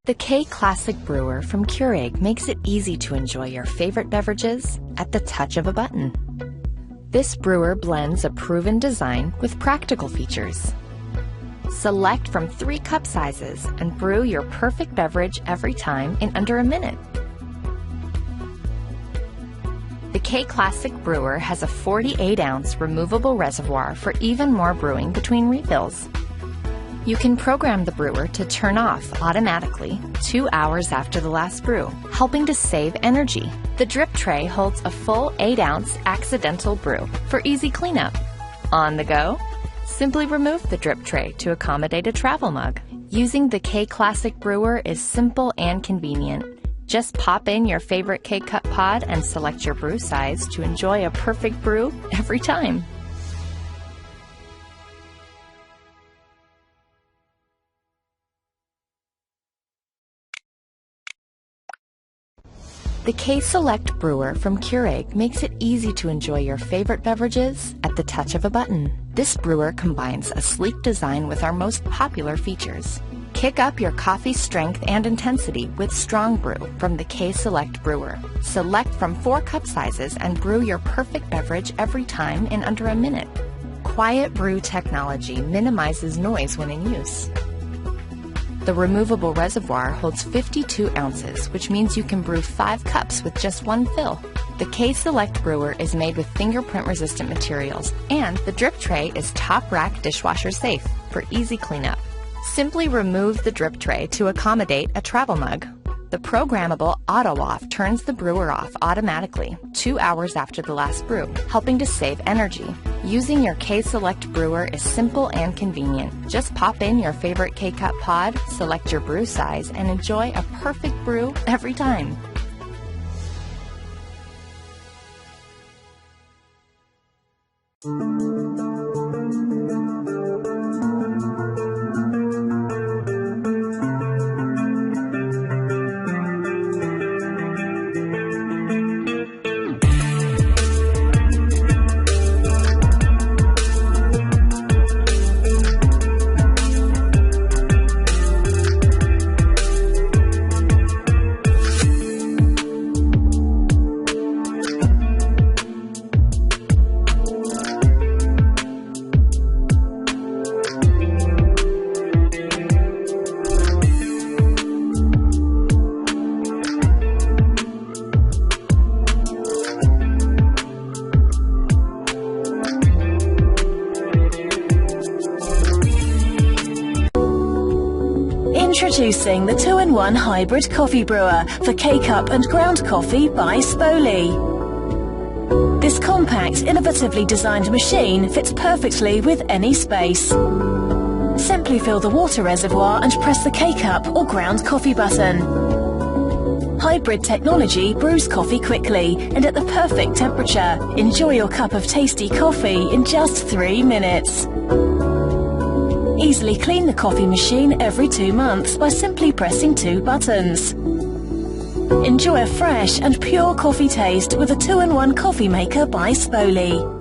The K-Classic Brewer from Keurig makes it easy to enjoy your favorite beverages at the touch of a button. This brewer blends a proven design with practical features. Select from 3 cup sizes and brew your perfect beverage every time in under a minute. The K-Classic Brewer has a 48-ounce removable reservoir for even more brewing between refills. You can program the brewer to turn off automatically 2 hours after the last brew, helping to save energy. The drip tray holds a full 8-ounce accidental brew for easy cleanup. On the go? Simply remove the drip tray to accommodate a travel mug. Using the K-Classic Brewer is simple and convenient. Just pop in your favorite K-Cup pod and select your brew size to enjoy a perfect brew every time. The K-Select Brewer from Keurig makes it easy to enjoy your favorite beverages at the touch of a button. This brewer combines a sleek design with our most popular features. Kick up your coffee strength and intensity with Strong Brew from the K-Select Brewer. Select from 4 cup sizes and brew your perfect beverage every time in under a minute. Quiet Brew technology minimizes noise when in use. The removable reservoir holds 52 ounces, which means you can brew 5 cups with just 1 fill. The K-Select Brewer is made with fingerprint-resistant materials, and the drip tray is top-rack dishwasher safe for easy cleanup. Simply remove the drip tray to accommodate a travel mug. The programmable auto-off turns the brewer off automatically 2 hours after the last brew, helping to save energy. Using your K-Select Brewer is simple and convenient. Just pop in your favorite K-Cup pod, select your brew size, and enjoy a perfect brew every time. Introducing the 2-in-1 Hybrid Coffee Brewer for K-Cup and ground coffee by Spoli. This compact, innovatively designed machine fits perfectly with any space. Simply fill the water reservoir and press the K-Cup or ground coffee button. Hybrid technology brews coffee quickly and at the perfect temperature. Enjoy your cup of tasty coffee in just 3 minutes. Easily clean the coffee machine every 2 months by simply pressing 2 buttons. Enjoy a fresh and pure coffee taste with a 2-in-1 coffee maker by Spoli.